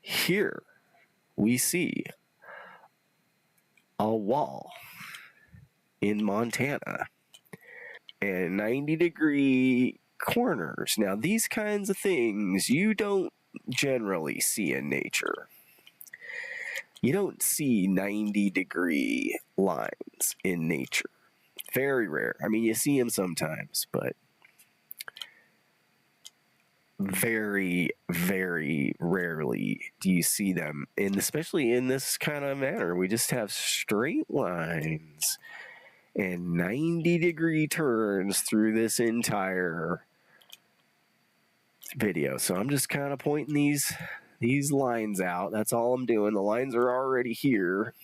Here we see a wall in Montana and 90-degree corners. Now, these kinds of things you don't generally see in nature. You don't see 90-degree lines in nature. Very rare. I mean, you see them sometimes, but very, very rarely do you see them, and especially in this kind of manner. We just have straight lines and 90-degree turns through this entire video. So I'm just kind of pointing these lines out. That's all I'm doing. The lines are already here.